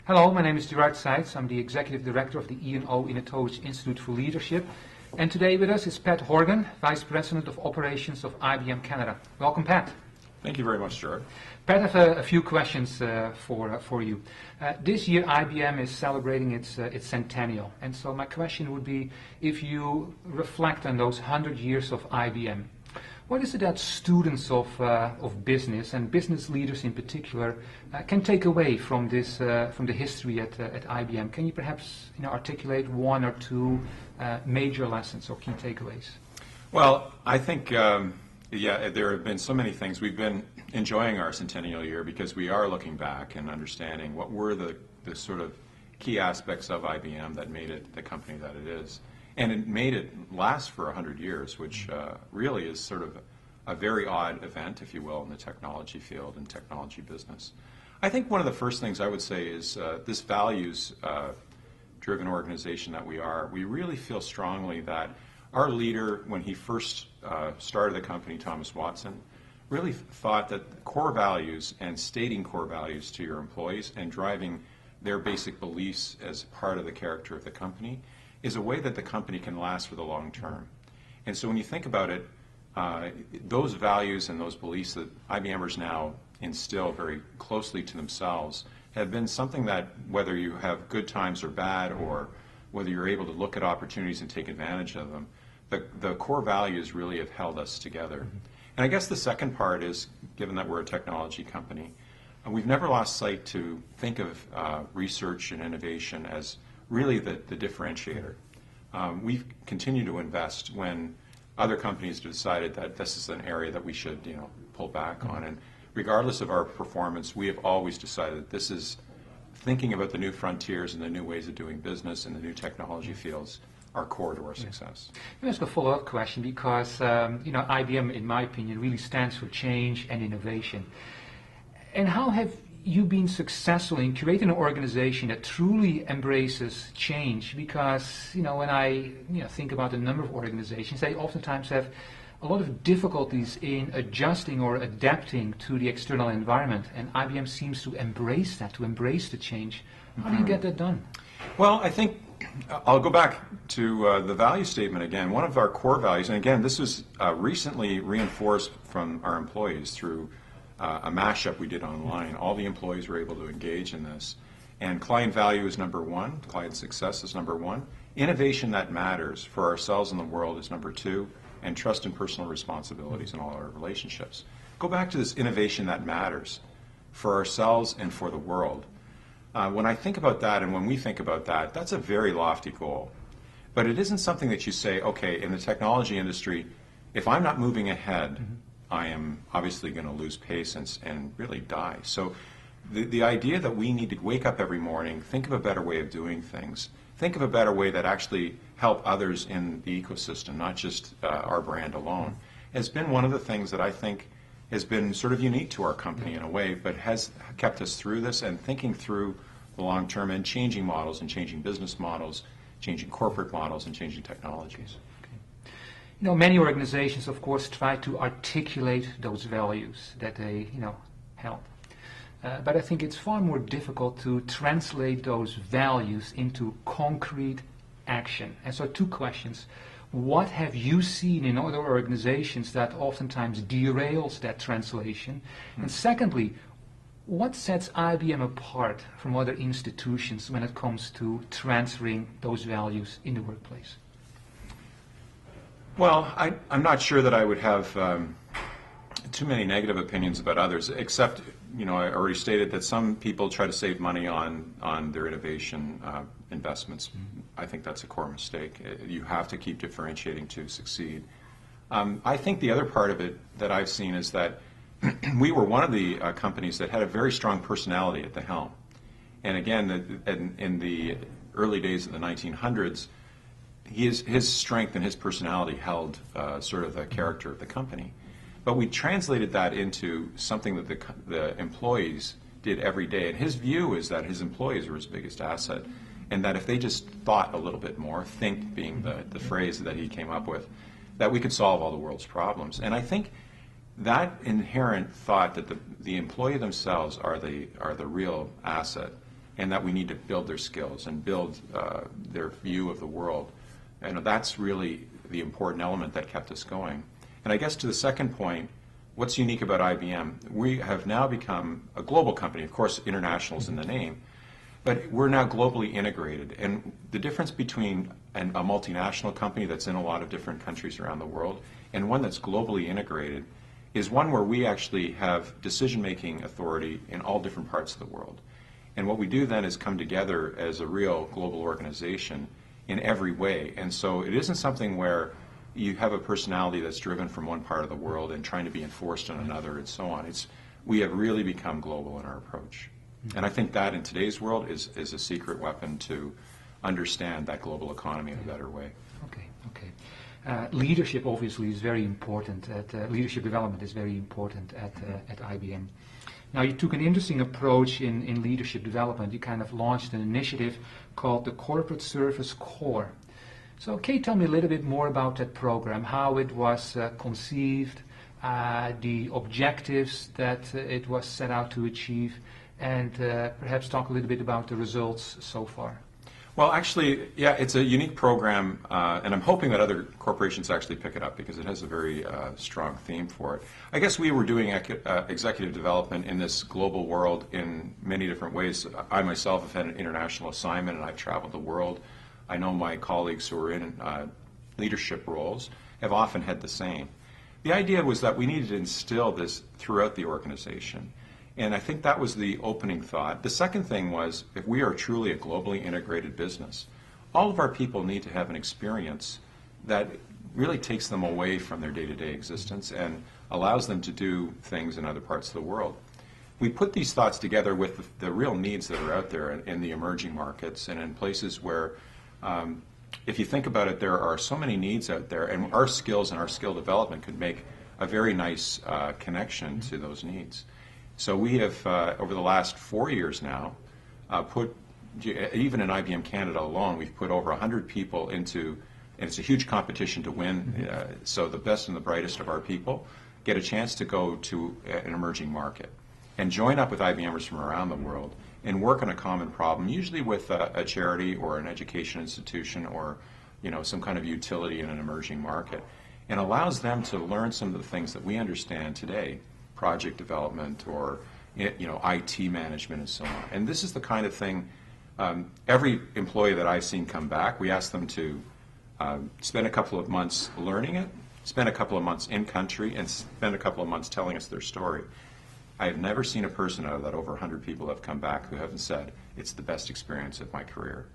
Hello, my name is Gerard Seitz. I'm the Executive Director of the E&O Inotovich Institute for Leadership. And today with us is Pat Horgan, Vice President of Operations of IBM Canada. Welcome, Pat. Thank you very much, Gerard. Pat, I have a few questions for you. This year, IBM is celebrating its centennial. And so my question would be, if you reflect on those 100 years of IBM, what is it that students of business and business leaders in particular can take away from this from the history at IBM? Can you perhaps articulate one or two major lessons or key takeaways? Well, I think there have been so many things. We've been enjoying our centennial year because we are looking back and understanding what were the sort of key aspects of IBM that made it the company that it is. And it made it last for 100 years, which really is sort of a very odd event, if you will, in the technology field and technology business. I think one of the first things I would say is this values-driven organization that we are, we really feel strongly that our leader, when he first started the company, Thomas Watson, really thought that core values and stating core values to your employees and driving their basic beliefs as part of the character of the company is a way that the company can last for the long term. And so when you think about it, those values and those beliefs that IBMers now instill very closely to themselves have been something that, whether you have good times or bad, or whether you're able to look at opportunities and take advantage of them, the core values really have held us together. And I guess the second part is, given that we're a technology company, we've never lost sight to think of research and innovation as really the differentiator. We've continued to invest when other companies decided that this is an area that we should pull back on. And regardless of our performance, we have always decided that this is thinking about the new frontiers and the new ways of doing business and the new technology fields are core to our success. Let me ask a follow-up question because IBM, in my opinion, really stands for change and innovation. And how have you been successful in creating an organization that truly embraces change? Because when I think about a number of organizations, they oftentimes have a lot of difficulties in adjusting or adapting to the external environment, and IBM seems to embrace that, to embrace the change. How do you get that done? Well, I think I'll go back to the value statement again. One of our core values, and again, this was recently reinforced from our employees through a mashup we did online. All the employees were able to engage in this. And client value is number one. Client success is number one. Innovation that matters for ourselves and the world is number two. And trust and personal responsibilities in all our relationships. Go back to this innovation that matters for ourselves and for the world. When I think about that and when we think about that, that's a very lofty goal. But it isn't something that you say, okay, in the technology industry, if I'm not moving ahead, I am obviously going to lose pace and really die. So the idea that we need to wake up every morning, think of a better way of doing things, think of a better way that actually help others in the ecosystem, not just our brand alone, has been one of the things that I think has been sort of unique to our company in a way, but has kept us through this and thinking through the long term and changing models and changing business models, changing corporate models and changing technologies. Many organizations, of course, try to articulate those values that they, held. But I think it's far more difficult to translate those values into concrete action. And so 2 questions. What have you seen in other organizations that oftentimes derails that translation? And secondly, what sets IBM apart from other institutions when it comes to transferring those values in the workplace? Well, I'm not sure that I would have too many negative opinions about others, except, I already stated that some people try to save money on their innovation investments. I think that's a core mistake. You have to keep differentiating to succeed. I think the other part of it that I've seen is that we were one of the companies that had a very strong personality at the helm. And again, in the early days of the 1900s, his strength and his personality held sort of the character of the company. But we translated that into something that the employees did every day. And his view is that his employees were his biggest asset, and that if they just thought a little bit more, think being the phrase that he came up with, that we could solve all the world's problems. And I think that inherent thought that the employee themselves are the real asset, and that we need to build their skills and build their view of the world. And that's really the important element that kept us going. And I guess to the second point, what's unique about IBM, we have now become a global company. Of course, international is in the name, but we're now globally integrated. And the difference between a multinational company that's in a lot of different countries around the world and one that's globally integrated is one where we actually have decision-making authority in all different parts of the world. And what we do then is come together as a real global organization in every way. And so it isn't something where you have a personality that's driven from one part of the world and trying to be enforced on another and so on. We have really become global in our approach. And I think that in today's world is a secret weapon to understand that global economy in a better way. Okay, okay. Leadership obviously is very important. Leadership development is very important at IBM. Now, you took an interesting approach in leadership development. You kind of launched an initiative called the Corporate Service Corps. So can you tell me a little bit more about that program, how it was conceived, the objectives that it was set out to achieve, and perhaps talk a little bit about the results so far? Well, actually, yeah, it's a unique program, and I'm hoping that other corporations actually pick it up because it has a very strong theme for it. I guess we were doing executive development in this global world in many different ways. I myself have had an international assignment, and I've traveled the world. I know my colleagues who are in leadership roles have often had the same. The idea was that we needed to instill this throughout the organization. And I think that was the opening thought. The second thing was, if we are truly a globally integrated business, all of our people need to have an experience that really takes them away from their day-to-day existence and allows them to do things in other parts of the world. We put these thoughts together with the real needs that are out there in the emerging markets and in places where, if you think about it, there are so many needs out there, and our skills and our skill development could make a very nice connection to those needs. So we have, over the last 4 years now, even in IBM Canada alone, we've put over 100 people into, and it's a huge competition to win, so the best and the brightest of our people get a chance to go to an emerging market and join up with IBMers from around the world and work on a common problem, usually with a charity or an education institution or some kind of utility in an emerging market, and allows them to learn some of the things that we understand today, project development or IT management and so on. And this is the kind of thing, every employee that I've seen come back, we ask them to spend a couple of months learning it, spend a couple of months in country, and spend a couple of months telling us their story. I have never seen a person out of that over 100 people have come back who haven't said, it's the best experience of my career.